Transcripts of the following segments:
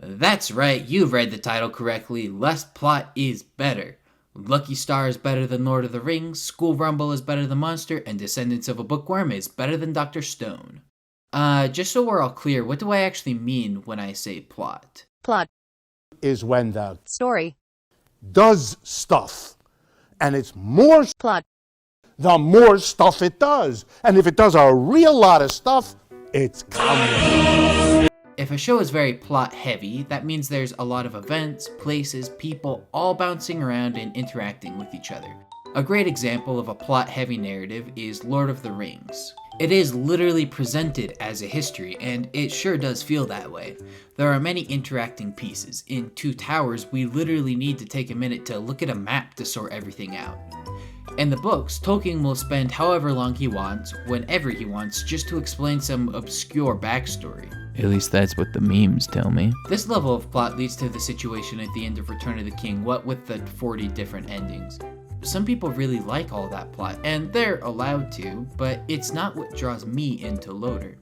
That's right, you've read the title correctly. Less plot is better. Lucky Star is better than Lord of the Rings, School Rumble is better than Monster, and Descendants of a Bookworm is better than Dr. Stone. Just so we're all clear, what do I actually mean when I say plot? Plot is when the story does stuff, and it's more plot the more stuff it does. And if it does a real lot of stuff, it's comedy. If a show is very plot heavy, that means there's a lot of events, places, people all bouncing around and interacting with each other. A great example of a plot heavy narrative is Lord of the Rings. It is literally presented as a history, and it sure does feel that way. There are many interacting pieces. In Two Towers, we literally need to take a minute to look at a map to sort everything out. In the books, Tolkien will spend however long he wants, whenever he wants, just to explain some obscure backstory. At least that's what the memes tell me. This level of plot leads to the situation at the end of Return of the King, what with the 40 different endings. Some people really like all that plot, and they're allowed to, but it's not what draws me into Loader.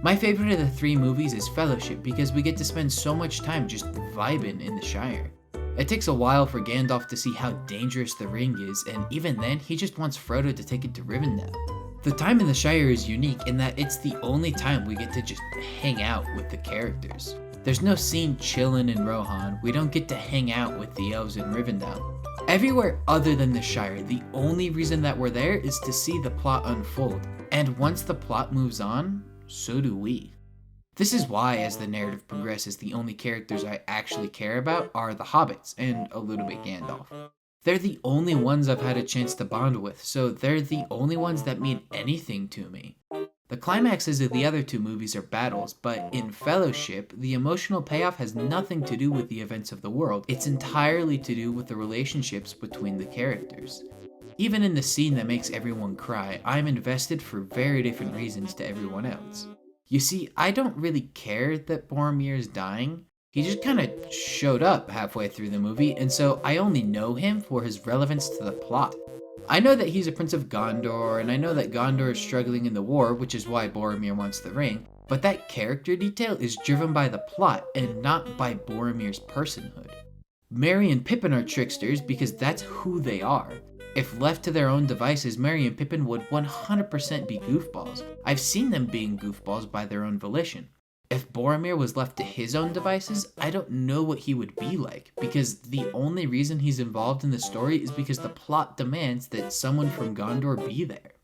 My favorite of the three movies is Fellowship because we get to spend so much time just vibing in the Shire. It takes a while for Gandalf to see how dangerous the ring is, and even then, he just wants Frodo to take it to Rivendell. The time in the Shire is unique in that it's the only time we get to just hang out with the characters. There's no scene chillin' in Rohan, we don't get to hang out with the elves in Rivendell. Everywhere other than the Shire, the only reason that we're there is to see the plot unfold, and once the plot moves on, so do we. This is why, as the narrative progresses, the only characters I actually care about are the hobbits, and a little bit Gandalf. They're the only ones I've had a chance to bond with, so they're the only ones that mean anything to me. The climaxes of the other two movies are battles, but in Fellowship, the emotional payoff has nothing to do with the events of the world. It's entirely to do with the relationships between the characters. Even in the scene that makes everyone cry, I'm invested for very different reasons to everyone else. You see, I don't really care that Boromir is dying. He just kinda showed up halfway through the movie, and so I only know him for his relevance to the plot. I know that he's a prince of Gondor, and I know that Gondor is struggling in the war, which is why Boromir wants the ring, but that character detail is driven by the plot and not by Boromir's personhood. Merry and Pippin are tricksters because that's who they are. If left to their own devices, Merry and Pippin would 100% be goofballs. I've seen them being goofballs by their own volition. If Boromir was left to his own devices, I don't know what he would be like, because the only reason he's involved in the story is because the plot demands that someone from Gondor be there.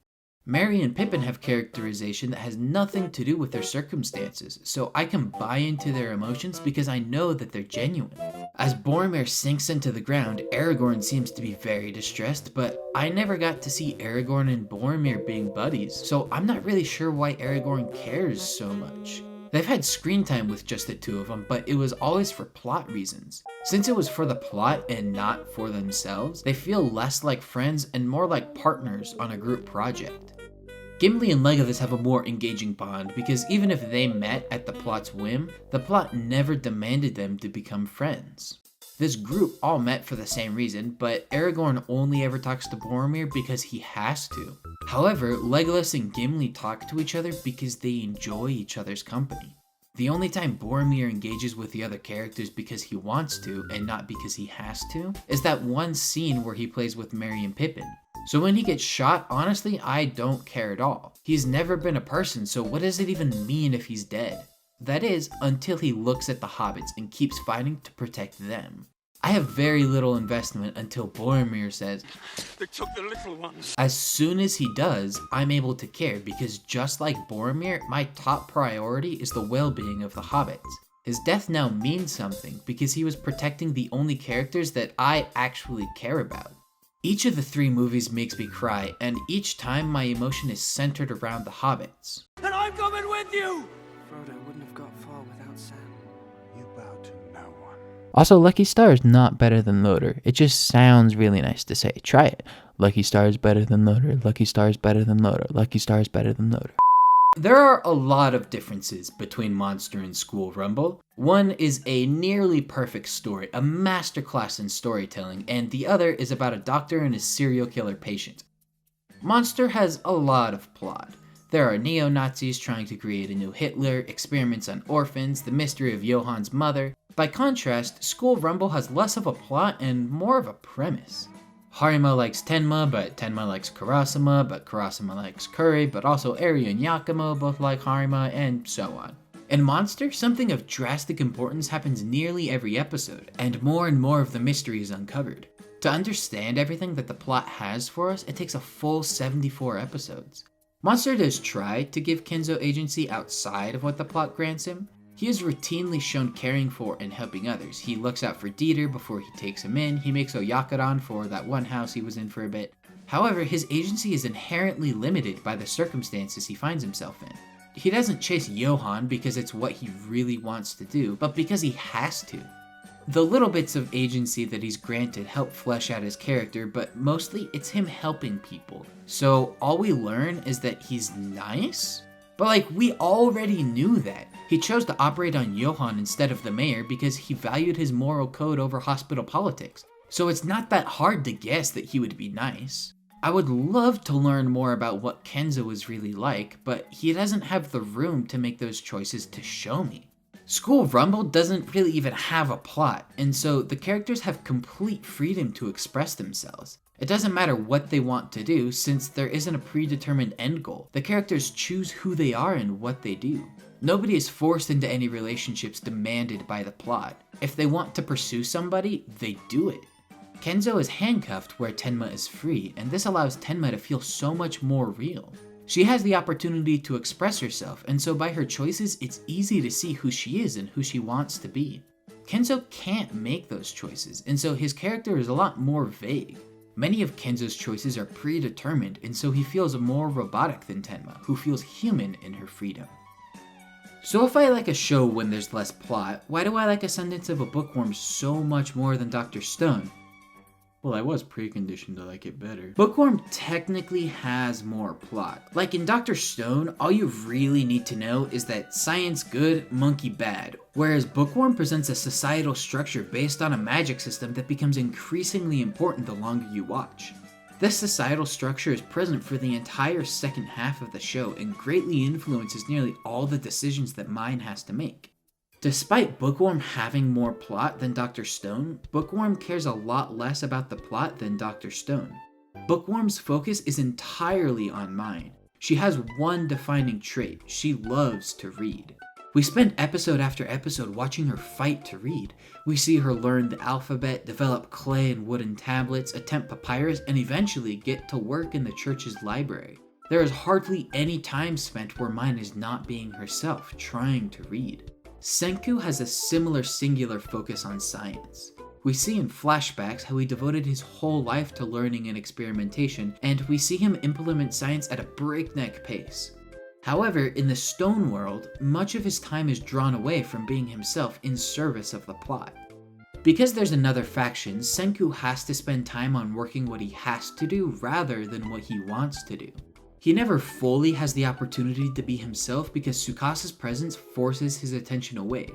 Merry and Pippin have characterization that has nothing to do with their circumstances, so I can buy into their emotions because I know that they're genuine. As Boromir sinks into the ground, Aragorn seems to be very distressed, but I never got to see Aragorn and Boromir being buddies, so I'm not really sure why Aragorn cares so much. They've had screen time with just the two of them, but it was always for plot reasons. Since it was for the plot and not for themselves, they feel less like friends and more like partners on a group project. Gimli and Legolas have a more engaging bond because even if they met at the plot's whim, the plot never demanded them to become friends. This group all met for the same reason, but Aragorn only ever talks to Boromir because he has to. However, Legolas and Gimli talk to each other because they enjoy each other's company. The only time Boromir engages with the other characters because he wants to and not because he has to is that one scene where he plays with Merry and Pippin. So when he gets shot, honestly, I don't care at all. He's never been a person, so what does it even mean if he's dead? That is, until he looks at the hobbits and keeps fighting to protect them. I have very little investment until Boromir says, "They took the little ones." As soon as he does, I'm able to care because just like Boromir, my top priority is the well-being of the hobbits. His death now means something because he was protecting the only characters that I actually care about. Each of the three movies makes me cry, and each time my emotion is centered around the hobbits. And I'm coming with you! Frodo wouldn't have got far without Sam. You bow to no one. Also, Lucky Star is not better than Loader. It just sounds really nice to say. Try it. Lucky Star is better than Loader. Lucky Star is better than Loader. Lucky Star is better than Loader. There are a lot of differences between Monster and School Rumble. One is a nearly perfect story, a masterclass in storytelling, and the other is about a doctor and his serial killer patient. Monster has a lot of plot. There are neo-Nazis trying to create a new Hitler, experiments on orphans, the mystery of Johann's mother. By contrast, School Rumble has less of a plot and more of a premise. Harima likes Tenma, but Tenma likes Kurasama, but Kurasama likes Kuri, but also Eri and Yakumo both like Harima, and so on. In Monster, something of drastic importance happens nearly every episode, and more of the mystery is uncovered. To understand everything that the plot has for us, it takes a full 74 episodes. Monster does try to give Kenzo agency outside of what the plot grants him. He is routinely shown caring for and helping others. He looks out for Dieter before he takes him in. He makes Oyakaran for that one house he was in for a bit. However, his agency is inherently limited by the circumstances he finds himself in. He doesn't chase Johann because it's what he really wants to do, but because he has to. The little bits of agency that he's granted help flesh out his character, but mostly it's him helping people. So all we learn is that he's nice? But like, we already knew that. He chose to operate on Johann instead of the mayor because he valued his moral code over hospital politics. So it's not that hard to guess that he would be nice. I would love to learn more about what Kenzo is really like, but he doesn't have the room to make those choices to show me. School Rumble doesn't really even have a plot, and so the characters have complete freedom to express themselves. It doesn't matter what they want to do since there isn't a predetermined end goal. The characters choose who they are and what they do. Nobody is forced into any relationships demanded by the plot. If they want to pursue somebody, they do it. Kenzo is handcuffed where Tenma is free, and this allows Tenma to feel so much more real. She has the opportunity to express herself, and so by her choices, it's easy to see who she is and who she wants to be. Kenzo can't make those choices, and so his character is a lot more vague. Many of Kenzo's choices are predetermined, and so he feels more robotic than Tenma, who feels human in her freedom. So if I like a show when there's less plot, why do I like Ascendance of a Bookworm so much more than Dr. Stone? Well, I was preconditioned to like it better. Bookworm technically has more plot. Like in Dr. Stone, all you really need to know is that science good, monkey bad. Whereas Bookworm presents a societal structure based on a magic system that becomes increasingly important the longer you watch. This societal structure is present for the entire second half of the show and greatly influences nearly all the decisions that Mine has to make. Despite Bookworm having more plot than Dr. Stone, Bookworm cares a lot less about the plot than Dr. Stone. Bookworm's focus is entirely on Mine. She has one defining trait: she loves to read. We spend episode after episode watching her fight to read. We see her learn the alphabet, develop clay and wooden tablets, attempt papyrus, and eventually get to work in the church's library. There is hardly any time spent where Mine is not being herself, trying to read. Senku has a similar singular focus on science. We see in flashbacks how he devoted his whole life to learning and experimentation, and we see him implement science at a breakneck pace. However, in the Stone world, much of his time is drawn away from being himself in service of the plot. Because there's another faction, Senku has to spend time on working what he has to do rather than what he wants to do. He never fully has the opportunity to be himself because Tsukasa's presence forces his attention away.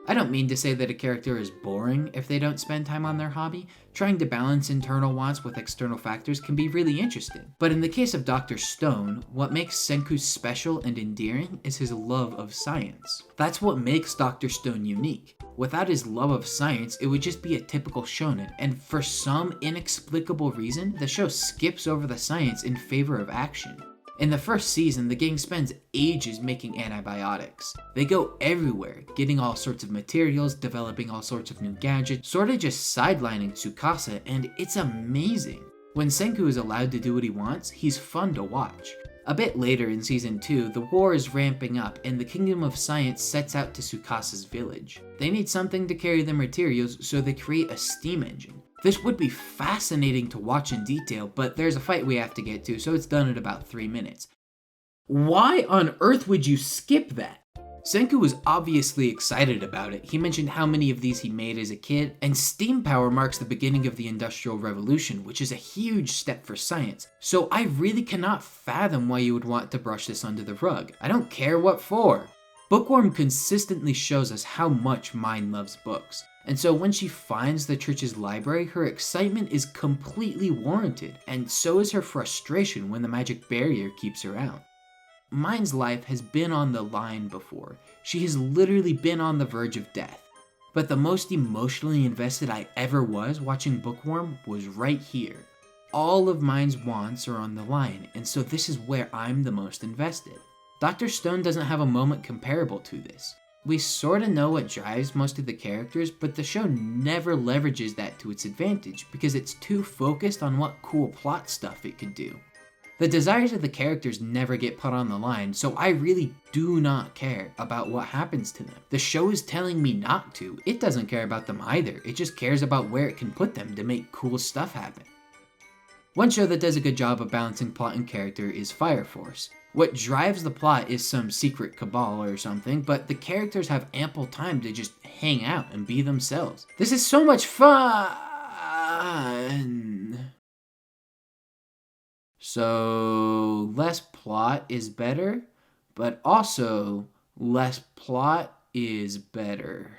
I don't mean to say that a character is boring if they don't spend time on their hobby. Trying to balance internal wants with external factors can be really interesting. But in the case of Dr. Stone, what makes Senku special and endearing is his love of science. That's what makes Dr. Stone unique. Without his love of science, it would just be a typical shonen, and for some inexplicable reason, the show skips over the science in favor of action. In the first season, the gang spends ages making antibiotics. They go everywhere, getting all sorts of materials, developing all sorts of new gadgets, sorta just sidelining Tsukasa, and it's amazing. When Senku is allowed to do what he wants, he's fun to watch. A bit later in season 2, the war is ramping up and the Kingdom of Science sets out to Tsukasa's village. They need something to carry their materials, so they create a steam engine. This would be fascinating to watch in detail, but there's a fight we have to get to, so it's done in about 3 minutes. Why on earth would you skip that? Senku was obviously excited about it. He mentioned how many of these he made as a kid, and steam power marks the beginning of the Industrial Revolution, which is a huge step for science. So I really cannot fathom why you would want to brush this under the rug. I don't care what for. Bookworm consistently shows us how much Mine loves books. And so when she finds the church's library, her excitement is completely warranted, and so is her frustration when the magic barrier keeps her out. Mine's life has been on the line before. She has literally been on the verge of death. But the most emotionally invested I ever was watching Bookworm was right here. All of Mine's wants are on the line, and so this is where I'm the most invested. Dr. Stone doesn't have a moment comparable to this. We sorta know what drives most of the characters, but the show never leverages that to its advantage because it's too focused on what cool plot stuff it could do. The desires of the characters never get put on the line, so I really do not care about what happens to them. The show is telling me not to. It doesn't care about them either. It just cares about where it can put them to make cool stuff happen. One show that does a good job of balancing plot and character is Fire Force. What drives the plot is some secret cabal or something, but the characters have ample time to just hang out and be themselves. This is so much fun! So, less plot is better, but also less plot is better.